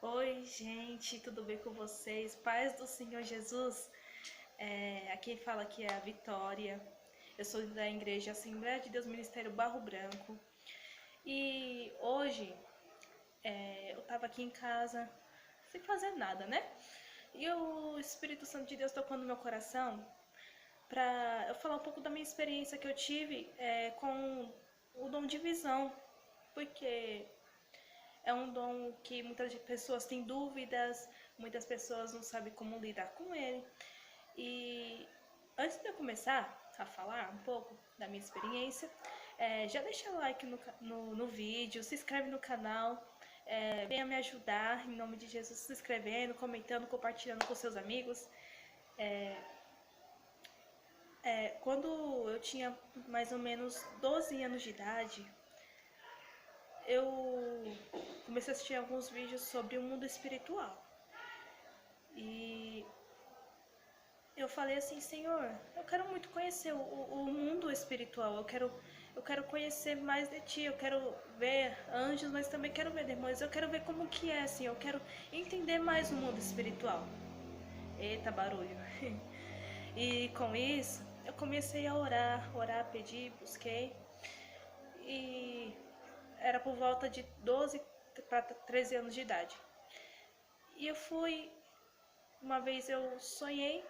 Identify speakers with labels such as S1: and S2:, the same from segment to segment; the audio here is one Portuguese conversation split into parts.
S1: Oi, gente, tudo bem com vocês? Paz do Senhor Jesus. Aqui fala aqui é a Vitória. Eu sou da Igreja Assembleia de Deus Ministério Barro Branco. E hoje eu tava aqui em casa sem fazer nada, né? E o Espírito Santo de Deus tocou no meu coração para eu falar um pouco da minha experiência que eu tive com o dom de visão, porque é um dom que muitas pessoas têm dúvidas, muitas pessoas não sabem como lidar com ele. E antes de eu começar a falar um pouco da minha experiência, já deixa o like no vídeo, se inscreve no canal, venha me ajudar em nome de Jesus, se inscrevendo, comentando, compartilhando com seus amigos. Quando eu tinha mais ou menos 12 anos de idade, eu comecei a assistir alguns vídeos sobre o mundo espiritual. E eu falei assim, Senhor, eu quero muito conhecer o mundo espiritual, eu quero conhecer mais de Ti, eu quero ver anjos, mas também quero ver demônios, eu quero ver como que é, assim, eu quero entender mais o mundo espiritual. Eita, barulho. E com isso, eu comecei a orar, pedir, busquei, e era por volta de 12 para 13 anos de idade. E uma vez eu sonhei,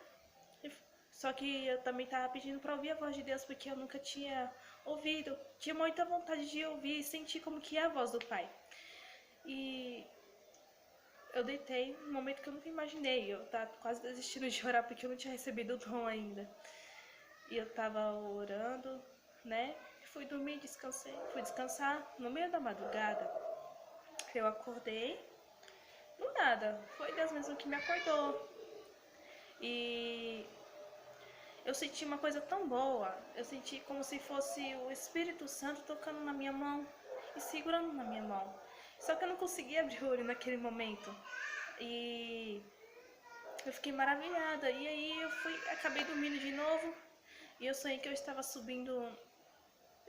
S1: só que eu também estava pedindo para ouvir a voz de Deus, porque eu nunca tinha ouvido. Tinha muita vontade de ouvir e sentir como que é a voz do Pai. E eu deitei num momento que eu nunca imaginei. Eu estava quase desistindo de orar porque eu não tinha recebido o dom ainda. E eu estava orando, né? Fui dormir, descansei. Fui descansar. No meio da madrugada, eu acordei. Do nada. Foi Deus mesmo que me acordou. E eu senti uma coisa tão boa. Eu senti como se fosse o Espírito Santo tocando na minha mão e segurando na minha mão. Só que eu não conseguia abrir o olho naquele momento. E eu fiquei maravilhada. E aí acabei dormindo de novo. E eu sonhei que eu estava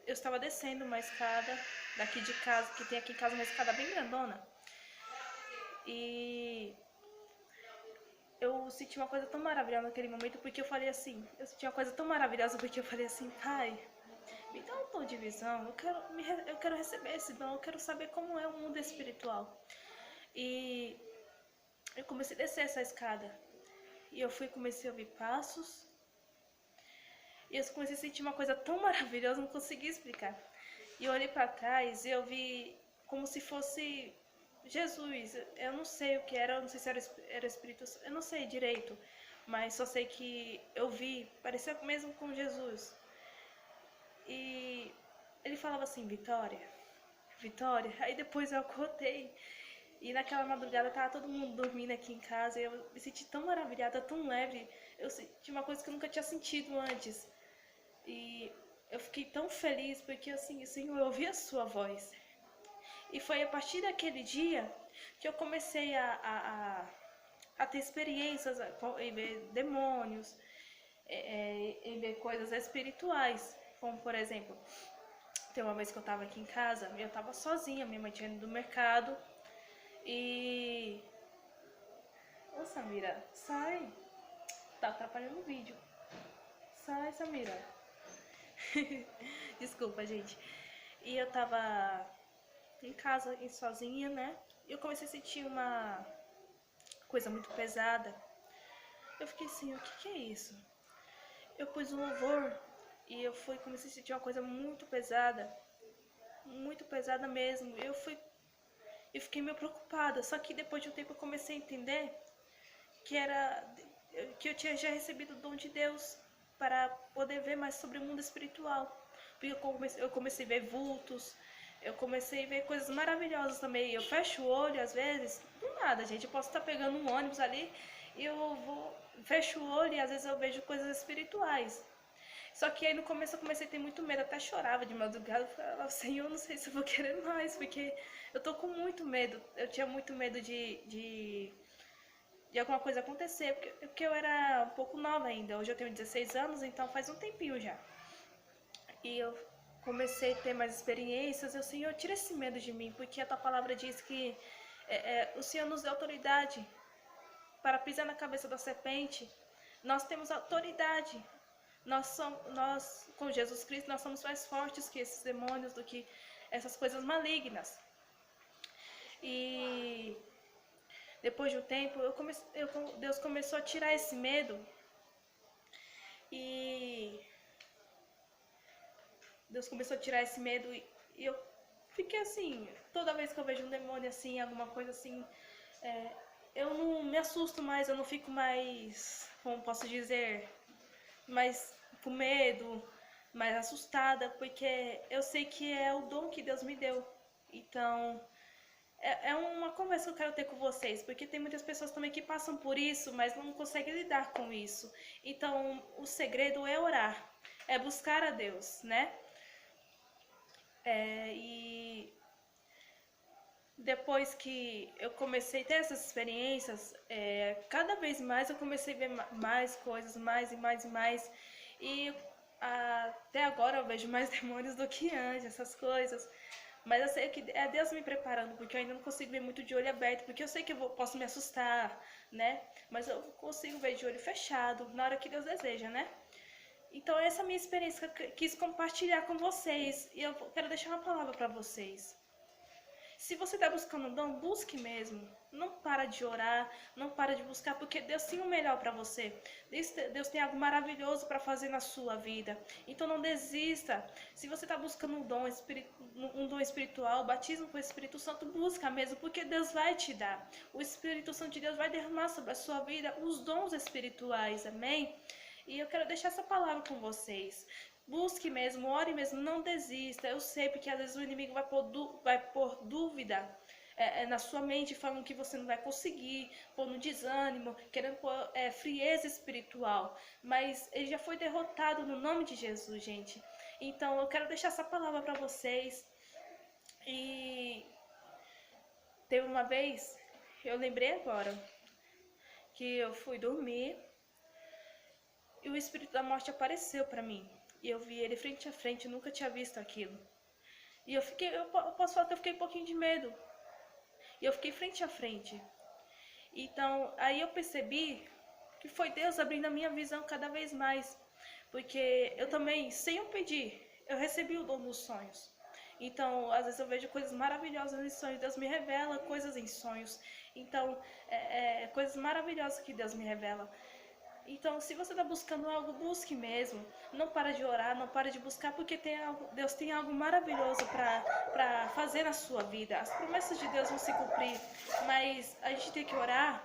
S1: eu estava descendo uma escada daqui de casa, que tem aqui em casa uma escada bem grandona. E eu senti uma coisa tão maravilhosa naquele momento, porque eu falei assim, eu senti uma coisa tão maravilhosa porque eu falei assim, Pai, me dá um dom de visão, eu quero receber esse dom, eu quero saber como é o mundo espiritual. E eu comecei a descer essa escada, e comecei a ouvir passos, e eu comecei a sentir uma coisa tão maravilhosa, não consegui explicar. E eu olhei para trás e eu vi como se fosse Jesus. Eu não sei o que era, eu não sei se era Espírito Santo, eu não sei direito, mas só sei que eu vi, parecia mesmo com Jesus. E ele falava assim, Vitória, Vitória. Aí depois eu acordei e naquela madrugada tava todo mundo dormindo aqui em casa e eu me senti tão maravilhada, tão leve. Eu senti uma coisa que eu nunca tinha sentido antes. E eu fiquei tão feliz porque assim, Senhor, eu ouvi a sua voz. E foi a partir daquele dia que eu comecei a ter experiências em ver demônios, em ver coisas espirituais. Como, por exemplo, tem uma vez que eu tava aqui em casa, eu tava sozinha, minha mãe tinha ido no mercado e... Ô, Samira, sai! Tá atrapalhando o vídeo. Sai, Samira. Desculpa, gente. E eu tava em casa, sozinha, né? E eu comecei a sentir uma coisa muito pesada. Eu fiquei assim, o que é isso? Eu pus um louvor e comecei a sentir uma coisa muito pesada mesmo. Eu fiquei meio preocupada, só que depois de um tempo eu comecei a entender que eu tinha já recebido o dom de Deus para poder ver mais sobre o mundo espiritual. Porque eu comecei a ver vultos, eu comecei a ver coisas maravilhosas também. Eu fecho o olho às vezes, do nada, gente. Eu posso estar pegando um ônibus ali e fecho o olho e às vezes eu vejo coisas espirituais. Só que aí no começo eu comecei a ter muito medo, até chorava de madrugada. Eu falava, Senhor, não sei se eu vou querer mais, porque eu tô com muito medo. Eu tinha muito medo de alguma coisa acontecer, porque eu era um pouco nova ainda. Hoje eu tenho 16 anos, então faz um tempinho já. E eu comecei a ter mais experiências. Eu, Senhor, tira esse medo de mim, porque a tua palavra diz que O Senhor nos deu autoridade para pisar na cabeça da serpente. Nós temos autoridade. Nós, com Jesus Cristo, nós somos mais fortes que esses demônios, do que essas coisas malignas. E depois de um tempo, Deus começou a tirar esse medo. E Deus começou a tirar esse medo e eu fiquei assim, toda vez que eu vejo um demônio assim, alguma coisa assim, eu não me assusto mais, eu não fico mais, como posso dizer, mais com medo, mais assustada, porque eu sei que é o dom que Deus me deu. Então, é uma conversa que eu quero ter com vocês, porque tem muitas pessoas também que passam por isso, mas não conseguem lidar com isso. Então, o segredo é orar, é buscar a Deus, né? E depois que eu comecei a ter essas experiências, cada vez mais eu comecei a ver mais coisas, mais e mais e mais. E até agora eu vejo mais demônios do que antes, essas coisas. Mas eu sei que é Deus me preparando, porque eu ainda não consigo ver muito de olho aberto, porque eu sei que posso me assustar, né? Mas eu consigo ver de olho fechado, na hora que Deus deseja, né? Então essa é a minha experiência que eu quis compartilhar com vocês, e eu quero deixar uma palavra para vocês. Se você está buscando um dom, busque mesmo. Não para de orar, não para de buscar, porque Deus tem o melhor para você. Deus tem algo maravilhoso para fazer na sua vida. Então não desista. Se você está buscando um dom espiritual, batismo com o Espírito Santo, busca mesmo, porque Deus vai te dar. O Espírito Santo de Deus vai derramar sobre a sua vida os dons espirituais, amém? E eu quero deixar essa palavra com vocês. Busque mesmo, ore mesmo, não desista. Eu sei, porque às vezes o inimigo vai pôr dúvida na sua mente, falando que você não vai conseguir, pôr no desânimo, querendo pôr frieza espiritual. Mas ele já foi derrotado no nome de Jesus, gente. Então eu quero deixar essa palavra para vocês. E teve uma vez, eu lembrei agora, que eu fui dormir e o espírito da morte apareceu para mim. E eu vi ele frente a frente, eu nunca tinha visto aquilo. E eu posso falar que eu fiquei um pouquinho de medo. E eu fiquei frente a frente. Então, aí eu percebi que foi Deus abrindo a minha visão cada vez mais. Porque eu também, sem eu pedir, eu recebi o dom dos sonhos. Então, às vezes eu vejo coisas maravilhosas em sonhos, Deus me revela coisas em sonhos. Então, coisas maravilhosas que Deus me revela. Então, se você está buscando algo, busque mesmo. Não para de orar, não para de buscar, porque Deus tem algo maravilhoso para fazer na sua vida. As promessas de Deus vão se cumprir, mas a gente tem que orar,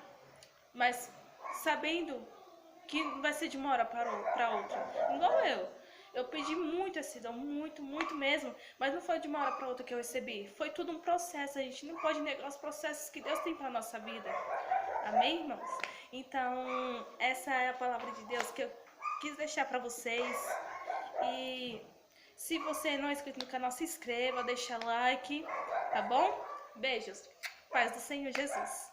S1: mas sabendo que não vai ser de uma hora para outra. Igual eu. Eu pedi muito esse dom, muito, muito mesmo, mas não foi de uma hora para outra que eu recebi. Foi tudo um processo, a gente não pode negar os processos que Deus tem para nossa vida. Amém, irmãos? Então, essa é a palavra de Deus que eu quis deixar para vocês. E se você não é inscrito no canal, se inscreva, deixa like, tá bom? Beijos. Paz do Senhor Jesus.